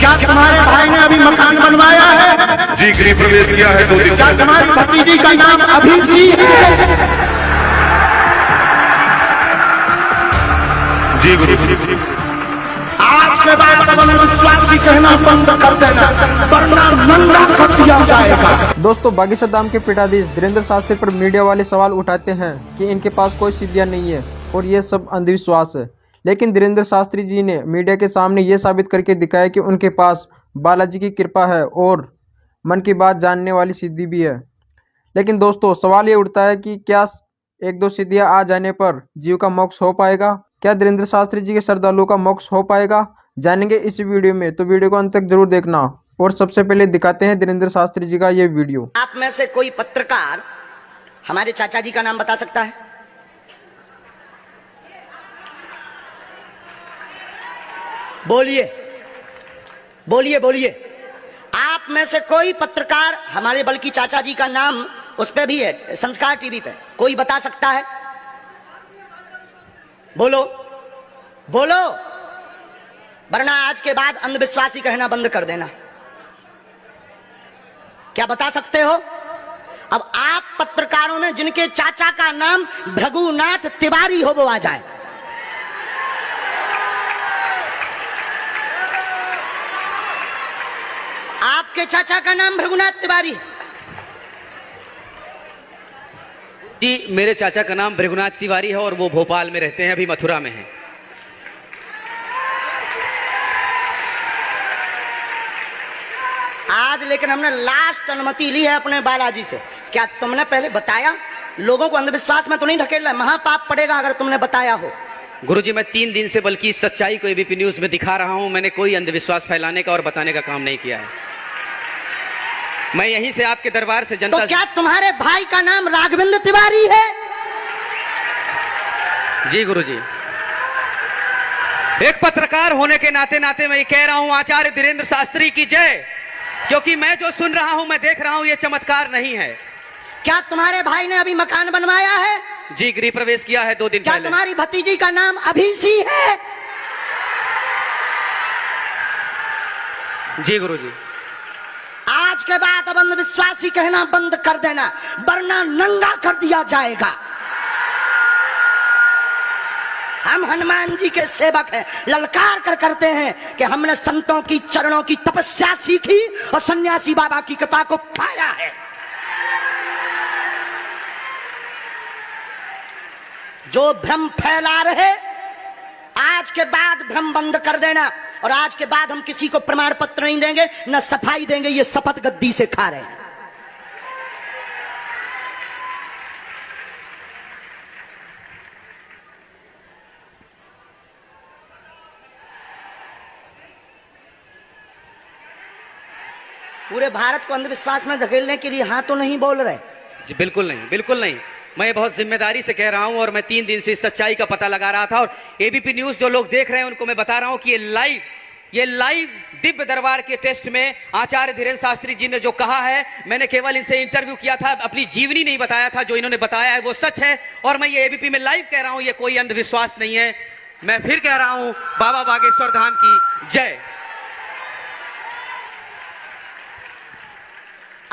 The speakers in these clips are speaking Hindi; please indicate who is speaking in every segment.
Speaker 1: क्या तुम्हारे भाई ने अभी मकान बनवाया है?
Speaker 2: जी, गृह प्रवेश किया है 2 दिन
Speaker 1: क्या
Speaker 2: पहले।
Speaker 1: तुम्हारी भतीजी का नाम अभिषी है?
Speaker 2: जी गुरु।
Speaker 1: आज के बाद अंधविश्वासी कहना बंद कर देना, वरना नंगा कर दिया जाएगा।
Speaker 3: दोस्तों, बागीशा धाम के पीठाधीश धीरेंद्र शास्त्री पर मीडिया वाले सवाल उठाते हैं कि इनके पास कोई सिद्धियां नहीं है और ये सब अंधविश्वास है। लेकिन धीरेंद्र शास्त्री जी ने मीडिया के सामने ये साबित करके दिखाया कि उनके पास बालाजी की कृपा है और मन की बात जानने वाली सिद्धि भी है। लेकिन दोस्तों, सवाल ये उठता है कि क्या 1-2 सिद्धियां आ जाने पर जीव का मोक्ष हो पाएगा? क्या धीरेंद्र शास्त्री जी के श्रद्धालुओं का मोक्ष हो पाएगा? जानेंगे इस वीडियो में, तो वीडियो को अंत तक जरूर देखना। और सबसे पहले दिखाते हैं धीरेंद्र शास्त्री जी का ये वीडियो।
Speaker 4: आप में से कोई पत्रकार हमारे चाचा जी का नाम बता सकता है? बोलिए बोलिए बोलिए। आप में से कोई पत्रकार हमारे बल्कि चाचा जी का नाम उस पे भी है, संस्कार टीवी पे, कोई बता सकता है? बोलो बोलो, वरना आज के बाद अंधविश्वासी कहना बंद कर देना। क्या बता सकते हो? अब आप पत्रकारों में जिनके चाचा का नाम भृगुनाथ तिवारी हो वो आ जाए। आपके चाचा का नाम भृगुनाथ तिवारी?
Speaker 5: जी, मेरे चाचा का नाम भृगुनाथ तिवारी है और वो भोपाल में रहते हैं, अभी मथुरा में हैं।
Speaker 4: आज लेकिन हमने लास्ट अनुमति ली है अपने बालाजी से। क्या तुमने पहले बताया? लोगों को अंधविश्वास में तो नहीं ढकेल रहा, महापाप पड़ेगा अगर तुमने बताया हो।
Speaker 5: गुरुजी, मैं 3 दिन से बल्कि इस सच्चाई को एबीपी न्यूज में दिखा रहा हूं। मैंने कोई अंधविश्वास फैलाने का और बताने का काम नहीं किया है। मैं यहीं से आपके दरबार से जनता
Speaker 4: तो क्या तुम्हारे भाई का नाम राघवेंद्र तिवारी है?
Speaker 5: जी गुरुजी, एक पत्रकार होने के नाते नाते मैं ये कह रहा हूं, आचार्य धीरेंद्र शास्त्री की जय। क्योंकि मैं जो सुन रहा हूं, मैं देख रहा हूं, ये चमत्कार नहीं है।
Speaker 4: क्या तुम्हारे भाई ने अभी मकान बनवाया है?
Speaker 5: जी, गृह प्रवेश किया है 2 दिन
Speaker 4: क्या
Speaker 5: पहले।
Speaker 4: तुम्हारी भतीजी का नाम अभिषी है?
Speaker 5: जी गुरुजी।
Speaker 4: आज के बाद अब अंधविश्वासी कहना बंद कर देना, वरना नंगा कर दिया जाएगा। हम हनुमान जी के सेवक हैं, ललकार कर करते हैं कि हमने संतों की चरणों की तपस्या सीखी और सन्यासी बाबा की कृपा को पाया है। जो भ्रम फैला रहे, आज के बाद भ्रम बंद कर देना। और आज के बाद हम किसी को प्रमाण पत्र नहीं देंगे, न सफाई देंगे, ये शपथ गद्दी से खा रहे हैं। पूरे भारत को अंधविश्वास में धकेलने के लिए हाँ तो नहीं बोल रहे?
Speaker 5: जी बिल्कुल नहीं, बिल्कुल नहीं। मैं ये बहुत जिम्मेदारी से कह रहा हूं और मैं 3 दिन से इस सच्चाई का पता लगा रहा था। और एबीपी न्यूज जो लोग देख रहे हैं उनको मैं बता रहा हूं कि ये लाइव दिव्य दरबार के टेस्ट में आचार्य धीरेंद्र शास्त्री जी ने जो कहा है, मैंने केवल इनसे इंटरव्यू किया था, अपनी जीवनी नहीं बताया था। जो इन्होंने बताया है वो सच है और मैं ये एबीपी में लाइव कह रहा हूं, ये कोई अंधविश्वास नहीं है। मैं फिर कह रहा हूं, बाबा बागेश्वर धाम की जय।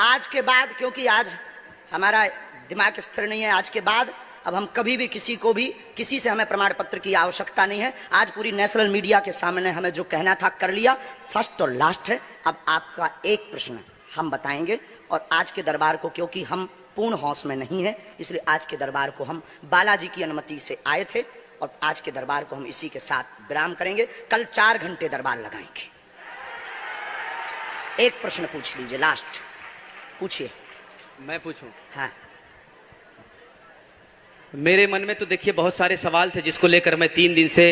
Speaker 4: आज के बाद, क्योंकि आज हमारा दिमाग स्थिर नहीं है, आज के बाद अब हम कभी भी किसी से हमें प्रमाण पत्र की आवश्यकता नहीं है। आज पूरी नेशनल मीडिया के सामने हमें जो कहना था कर लिया, फर्स्ट और लास्ट है। अब आपका एक प्रश्न हम बताएंगे और आज के दरबार को, क्योंकि हम पूर्ण होश में नहीं है, इसलिए आज के दरबार को हम बालाजी की अनुमति से आए थे और आज के दरबार को हम इसी के साथ विराम करेंगे। कल 4 घंटे दरबार लगाएंगे। एक प्रश्न पूछ लीजिए, लास्ट पूछिए।
Speaker 5: मैं पूछूं?
Speaker 4: हाँ।
Speaker 5: मेरे मन में तो देखिए बहुत सारे सवाल थे जिसको लेकर मैं 3 दिन से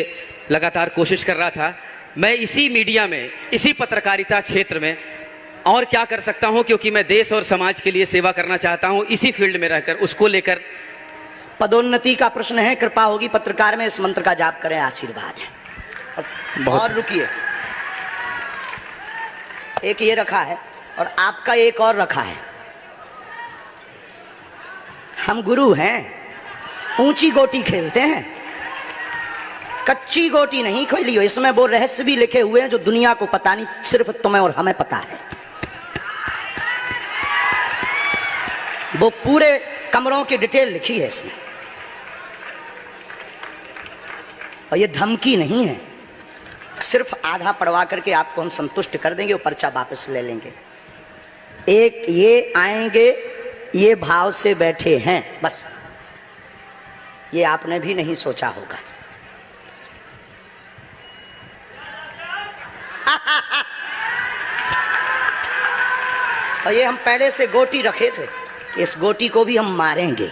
Speaker 5: लगातार कोशिश कर रहा था। मैं इसी मीडिया में, इसी पत्रकारिता क्षेत्र में और क्या कर सकता हूं, क्योंकि मैं देश और समाज के लिए सेवा करना चाहता हूं इसी फील्ड में रहकर। उसको लेकर
Speaker 4: पदोन्नति का प्रश्न है, कृपा होगी पत्रकार में, इस मंत्र का जाप करें, आशीर्वाद है। और रुकिए, एक ये रखा है और आपका एक और रखा है। हम गुरु हैं, ऊंची गोटी खेलते हैं। कच्ची गोटी नहीं खोली हो, इसमें वो रहस्य भी लिखे हुए हैं जो दुनिया को पता नहीं, सिर्फ तुम्हें और हमें पता है। वो पूरे कमरों की डिटेल लिखी है इसमें, और ये धमकी नहीं है, सिर्फ आधा पढ़वा करके आपको हम संतुष्ट कर देंगे और पर्चा वापस ले लेंगे। एक ये आएंगे, ये भाव से बैठे हैं, बस ये आपने भी नहीं सोचा होगा। और ये हम पहले से गोटी रखे थे कि इस गोटी को भी हम मारेंगे।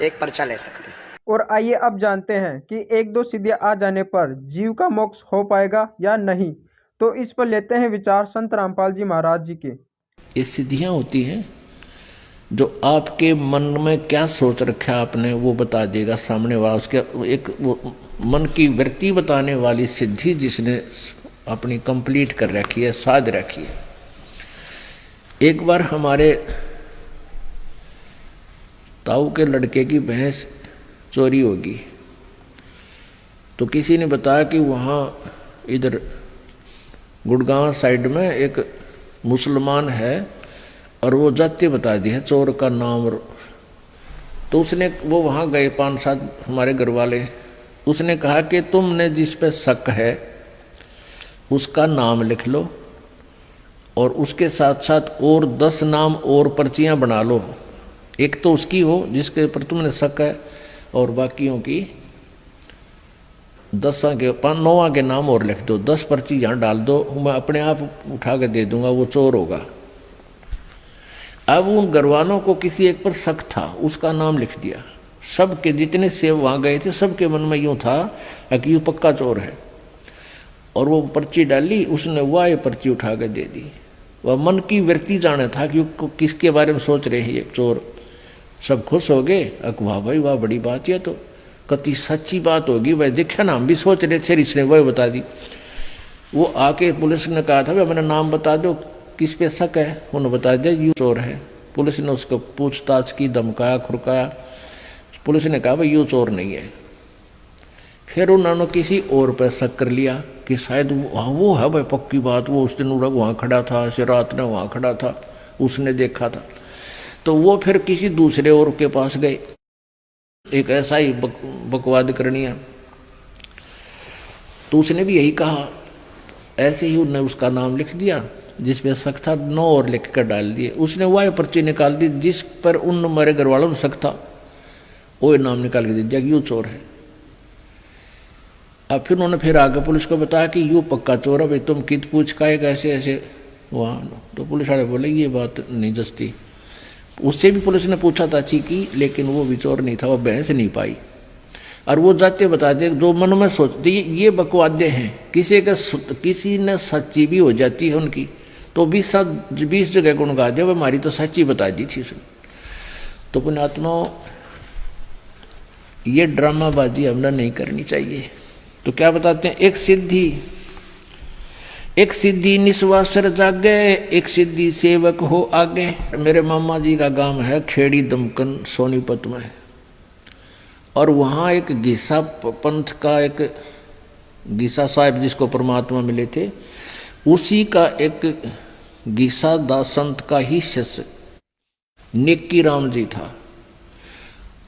Speaker 4: एक पर्चा ले सकते हैं।
Speaker 3: और आइए अब जानते हैं कि एक दो सिद्धियां आ जाने पर जीव का मोक्ष हो पाएगा या नहीं। तो इस पर लेते हैं विचार संत रामपाल जी महाराज जी के।
Speaker 6: ये सिद्धियां होती हैं जो आपके मन में क्या सोच रखा है आपने, वो बता देगा सामने वाला। उसके एक वो मन की वृत्ति बताने वाली सिद्धि जिसने अपनी कंप्लीट कर रखी है, साध रखी है। एक बार हमारे ताऊ के लड़के की भैंस चोरी होगी, तो किसी ने बताया कि वहाँ इधर गुड़गांव साइड में एक मुसलमान है और वो जाति बता दी है चोर का नाम। तो उसने वो वहाँ गए 5-7 हमारे घर वाले, उसने कहा कि तुमने जिस पे शक है उसका नाम लिख लो और उसके साथ साथ और 10 नाम और पर्चियाँ बना लो। एक तो उसकी हो जिसके ऊपर तुमने शक है और बाकियों की 10 के 9 के नाम और लिख दो। 10 पर्ची यहाँ डाल दो, मैं अपने आप उठा के दे दूंगा, वो चोर होगा। अब उन घरवालों को किसी एक पर शक था, उसका नाम लिख दिया। सबके जितने सेव वहाँ गए थे सबके मन में यूँ था कि यूँ पक्का चोर है, और वो पर्ची डाली, उसने वह ये पर्ची उठा के दे दी। वह मन की वृत्ति जाने था कि किसके बारे में सोच रहे हैं ये चोर। सब खुश हो गए, वाह भाई वाह, बड़ी बात है, तो कति सच्ची बात होगी भाई, देखा ना हम भी सोच रहे थे, इसने वह बता दी। वो आके पुलिस ने कहा था भाई मेरा नाम बता दो, किस पे शक है, उन्होंने बता दिया यूँ चोर है। पुलिस ने उसको पूछताछ की, धमकाया खुरकाया। पुलिस ने कहा भाई यूँ चोर नहीं है। फिर उन्होंने किसी और पर शक कर लिया कि शायद वो है भाई, पक्की बात, वो उस दिन वहाँ खड़ा था, ऐसे रात में वहाँ खड़ा था, उसने देखा था। तो वो फिर किसी दूसरे और के पास गए, एक ऐसा ही बकवाद करनी है। तो उसने भी यही कहा, ऐसे ही उन्होंने उसका नाम लिख दिया, जिस पे शक था 9 और लिख कर डाल दिए। उसने वह पर्ची निकाल दी जिस पर उन हमारे घर वालों में शक था, वो नाम निकाल के दे दिया कि यूँ चोर है। अब फिर उन्होंने फिर आगे पुलिस को बताया कि यूँ पक्का चोर है भाई, तुम कित पूछ का एक ऐसे ऐसे वहाँ। तो पुलिस वाले बोले ये बात नहीं जचती। उससे भी पुलिस ने पूछा था अच्छी की, लेकिन वो भी चोर नहीं था, वो बहस नहीं पाई। और वो जाते बता दे जो मन में सोचते, ये बकवादे हैं। किसी ने सच्ची भी हो जाती है उनकी, तो 20 जगह गुण गा दे, हमारी तो सच्ची बता दी थी उसने। तो पुण्यात्माओं, ये ड्रामाबाजी हमने नहीं करनी चाहिए। तो क्या बताते हैं, एक सिद्धि निस्वासर जागे, एक सिद्धि सेवक हो आगे। मेरे मामा जी का गांव है खेड़ी दमकन सोनीपत में, और वहाँ एक गीसा पंथ का एक गीसा साहब जिसको परमात्मा मिले थे, उसी का एक गीसा दास संत का ही शिष्य नेकी राम जी था।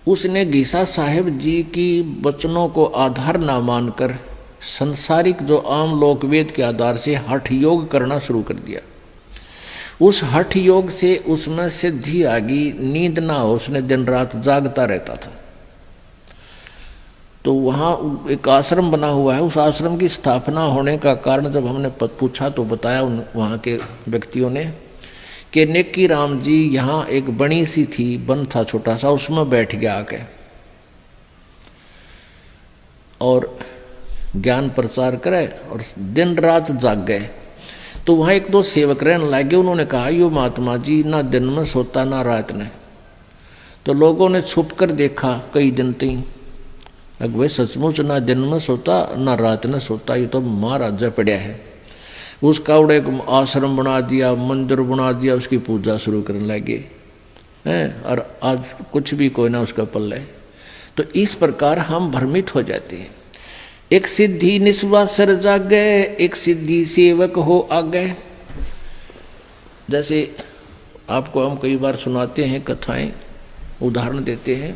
Speaker 6: उसने गीसा साहेब जी की वचनों को आधार न मानकर संसारिक जो आम लोक वेद के आधार से हठ योग करना शुरू कर दिया। उस हठ योग से उसमें सिद्धि आ गई, नींद ना हो, उसने दिन रात जागता रहता था। तो वहाँ एक आश्रम बना हुआ है, उस आश्रम की स्थापना होने का कारण जब हमने पूछा तो बताया वहाँ के व्यक्तियों ने कि नेकी राम जी यहाँ एक बड़ी सी थी, वन था छोटा सा, उसमें बैठ गया आके और ज्ञान प्रचार करे और दिन रात जाग गए। तो वहाँ एक दो सेवक रहने लगे, उन्होंने कहा यो महात्मा जी ना दिन में सोता ना रात में। तो लोगों ने छुप कर देखा कई दिन तक, भाई सचमुच ना दिन में सोता ना रात में सोता, ये तो महाराजा पड़ा है। उसका उड़े एक आश्रम बना दिया, मंदिर बना दिया, उसकी पूजा शुरू करने लगे। हैं, और आज कुछ भी कोई ना उसका पल्ले। तो इस प्रकार हम भ्रमित हो जाते हैं। एक सिद्धि निस्वा सर जागे, एक सिद्धि सेवक हो आगे। जैसे आपको हम कई बार सुनाते हैं कथाएं, उदाहरण देते हैं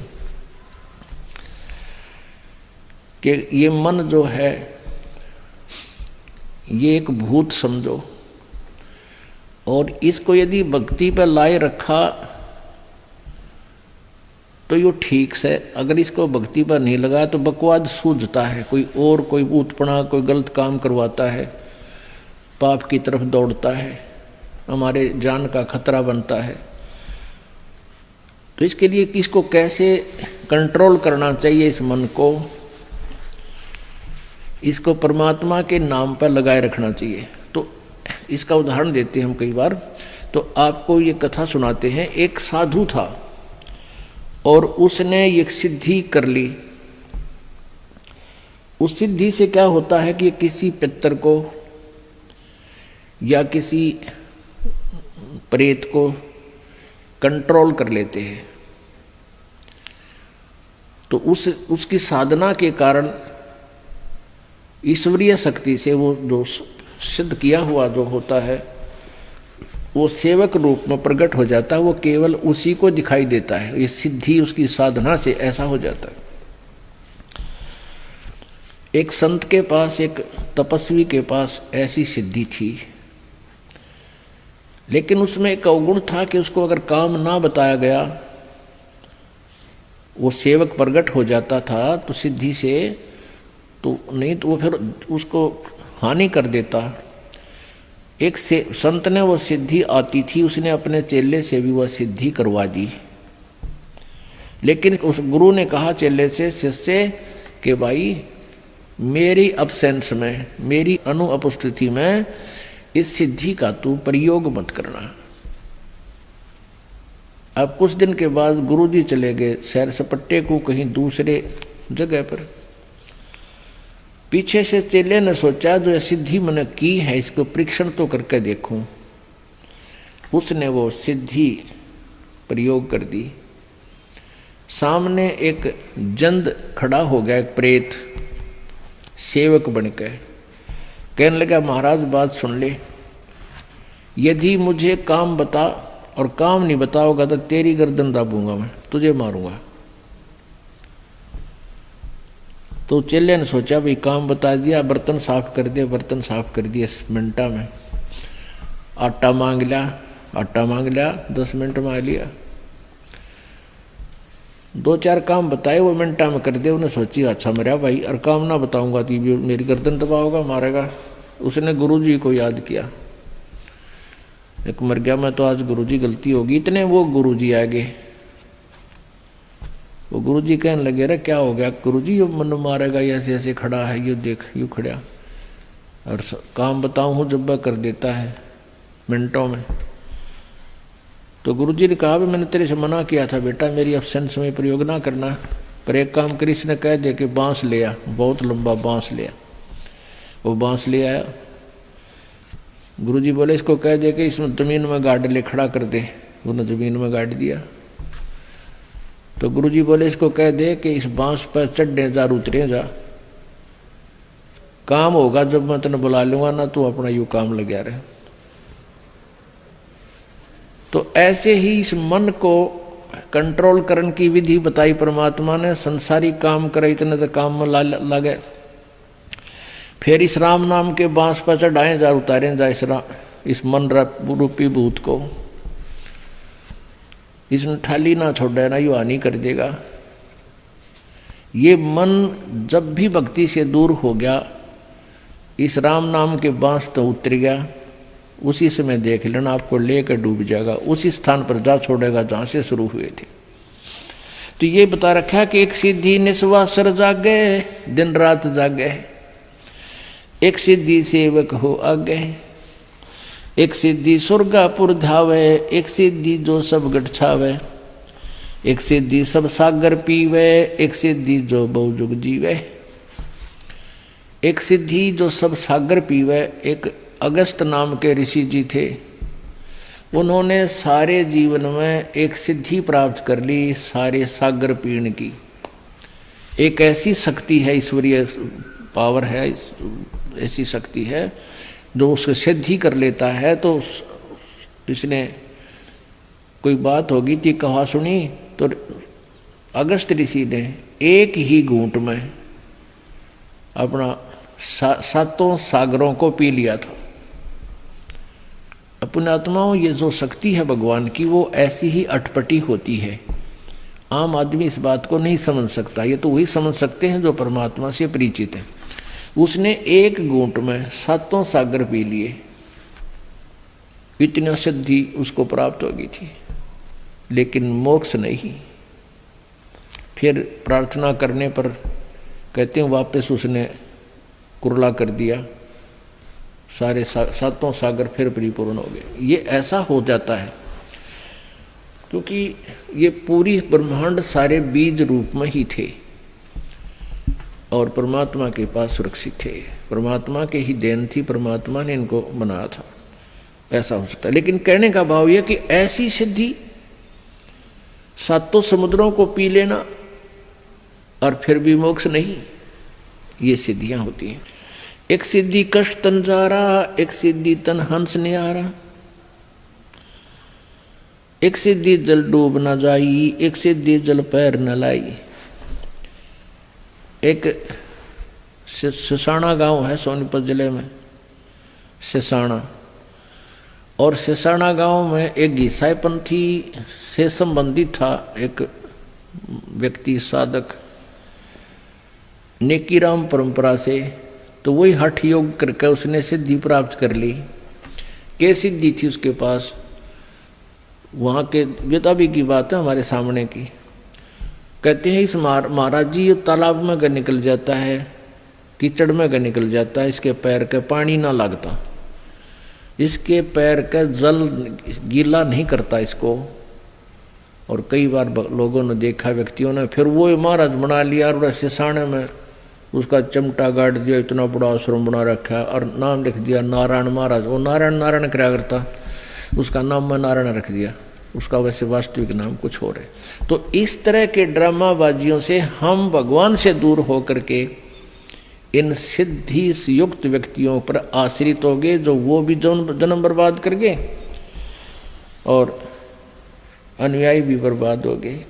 Speaker 6: कि ये मन जो है ये एक भूत समझो, और इसको यदि भक्ति पर लाए रखा तो ये ठीक से, अगर इसको भक्ति पर नहीं लगाया तो बकवाद सूझता है, कोई भूतपना, कोई गलत काम करवाता है, पाप की तरफ दौड़ता है, हमारे जान का खतरा बनता है। तो इसके लिए किसको कैसे कंट्रोल करना चाहिए इस मन को, इसको परमात्मा के नाम पर लगाए रखना चाहिए। तो इसका उदाहरण देते हैं हम कई बार। तो आपको ये कथा सुनाते हैं। एक साधु था और उसने एक सिद्धि कर ली। उस सिद्धि से क्या होता है कि किसी पितर को या किसी प्रेत को कंट्रोल कर लेते हैं। तो उसकी साधना के कारण ईश्वरीय शक्ति से वो जो सिद्ध किया हुआ जो होता है वो सेवक रूप में प्रकट हो जाता है। वो केवल उसी को दिखाई देता है। ये सिद्धि उसकी साधना से ऐसा हो जाता है। एक संत के पास, एक तपस्वी के पास ऐसी सिद्धि थी, लेकिन उसमें एक अवगुण था कि उसको अगर काम ना बताया गया, वो सेवक प्रकट हो जाता था तो सिद्धि से, तो नहीं तो वो फिर उसको हानि कर देता। एक संत ने वो सिद्धि आती थी, उसने अपने चेले से भी वह सिद्धि करवा दी। लेकिन उस गुरु ने कहा चेले से, शिष्य कि भाई मेरी अब्सेंस में, मेरी अनुपस्थिति में इस सिद्धि का तू प्रयोग मत करना। अब कुछ दिन के बाद गुरुजी चले गए सैर सपट्टे को कहीं दूसरे जगह पर। पीछे से चेले ने सोचा जो यह सिद्धि मैंने की है इसको परीक्षण तो करके देखूं। उसने वो सिद्धि प्रयोग कर दी। सामने एक जंद खड़ा हो गया, एक प्रेत सेवक बनकर कहने लगा, महाराज बात सुन ले, यदि मुझे काम बता और काम नहीं बताओगा तो तेरी गर्दन दाबूंगा, मैं तुझे मारूंगा। तो चेले ने सोचा भाई काम बता दिया, बर्तन साफ कर दिया, बर्तन साफ कर दिया मिनटा में। आटा मांग लिया 10 मिनट में आ लिया। 2-4 काम बताए वो मिनटा में कर दिया। उन्हें सोची अच्छा मेरा भाई, और काम ना बताऊंगा तो मेरी गर्दन दबाओगा, मारेगा। उसने गुरुजी को याद किया, एक मर गया मैं तो आज गुरुजी गलती होगी। इतने वो गुरुजी आ गए। वो गुरुजी कहने लगे, अरे क्या हो गया गुरुजी, ये मन मारेगा, ऐसे ऐसे खड़ा है, ये देख यूँ खड़ा, और काम बताऊं हूँ जब कर देता है मिनटों में। तो गुरुजी ने कहा भी मैंने तेरे से मना किया था बेटा, मेरी एब्सेंस में प्रयोग ना करना, पर एक काम करी, इसने कह दे कि बांस ले आ, बहुत लंबा बांस ले आ। वो बांस ले आया। गुरुजी बोले इसको कह दे कि इसमें जमीन में गाड़ ले, खड़ा कर दे। उन्होंने जमीन में गाड़ दिया। तो गुरुजी बोले इसको कह दे कि इस बांस पर चढ़े जा, उतरे जा, काम होगा जब मैं तेने बुला लूंगा ना, तू अपना यूं काम लगा रहे। तो ऐसे ही इस मन को कंट्रोल करने की विधि बताई परमात्मा ने। संसारी काम करे इतने तो काम में लगे, फिर इस राम नाम के बांस पर चढ़ाए जा, उतारे जा इस मन रूपी भूत को। इसमें ठाली ना छोड़े ना, यू हानि कर देगा। ये मन जब भी भक्ति से दूर हो गया, इस राम नाम के बांस तो उतर गया, उसी समय देख लेना आपको लेकर डूब जाएगा, उसी स्थान पर जा छोड़ेगा जहां से शुरू हुए थे। तो ये बता रखा कि एक सिद्धि निस्वा सर जागे, दिन रात जागे, एक सिद्धि सेवक हो आगे, एक सिद्धि स्वर्गापुर धावे, एक सिद्धि जो सब गठ छावे, एक सिद्धि सब सागर पीवे, एक सिद्धि जो बहुजुग जीवे। एक सिद्धि जो सब सागर पीवे। एक अगस्त नाम के ऋषि जी थे, उन्होंने सारे जीवन में एक सिद्धि प्राप्त कर ली, सारे सागर पीण की। एक ऐसी शक्ति है, ईश्वरीय पावर है, ऐसी शक्ति है जो उसको सिद्धि कर लेता है। तो इसने कोई बात होगी थी, कहा सुनी, तो अगस्त ऋषि ने एक ही घूंट में अपना सातों सागरों को पी लिया था। अपने आत्माओं, ये जो शक्ति है भगवान की, वो ऐसी ही अटपटी होती है। आम आदमी इस बात को नहीं समझ सकता, ये तो वही समझ सकते हैं जो परमात्मा से परिचित है। उसने एक घूंट में सातों सागर पी लिए, इतनी सिद्धि उसको प्राप्त हो गई थी, लेकिन मोक्ष नहीं। फिर प्रार्थना करने पर कहते हैं वापस उसने कुरला कर दिया, सारे सातों सागर फिर परिपूर्ण हो गए। ये ऐसा हो जाता है क्योंकि ये पूरी ब्रह्मांड सारे बीज रूप में ही थे और परमात्मा के पास सुरक्षित थे। परमात्मा के ही देन थी, परमात्मा ने इनको बनाया था। ऐसा हो सकता है, लेकिन कहने का भाव यह कि ऐसी सिद्धि, सातों समुद्रों को पी लेना और फिर भी मोक्ष नहीं, ये सिद्धियां होती हैं। एक सिद्धि कष्ट तन जारा, एक सिद्धि तन हंस निहारा, एक सिद्धि जल डूब न जाई, एक सिद्धि जल पैर न लाई। एक सिसाना गांव है सोनीपत जिले में, सिसाना, और सिसाना गांव में एक ईसाई पंथी से संबंधित था एक व्यक्ति, साधक, नेकीराम परंपरा से। तो वही हठ योग करके उसने सिद्धि प्राप्त कर ली। क्या सिद्धि थी उसके पास? वहाँ के वेताबी की बात है हमारे सामने की। कहते हैं इस महाराज जी, ये तालाब में का निकल जाता है, कीचड़ में का निकल जाता है, इसके पैर का पानी ना लगता, इसके पैर का जल गीला नहीं करता इसको। और कई बार लोगों ने देखा, व्यक्तियों ने, फिर वो महाराज बना लिया और सिसाने में उसका चमटा गाड़ दिया, इतना बड़ा आश्रम बना रखा और नाम लिख दिया नारायण महाराज। वो नारायण नारायण क्या करता, उसका नाम मैं नारायण रख दिया, उसका वैसे वास्तविक नाम कुछ और है। तो इस तरह के ड्रामाबाजियों से हम भगवान से दूर होकर के इन सिद्धि युक्त व्यक्तियों पर आश्रित हो गए, जो वो भी जन्म बर्बाद कर गए और अनुयायी भी बर्बाद हो गए।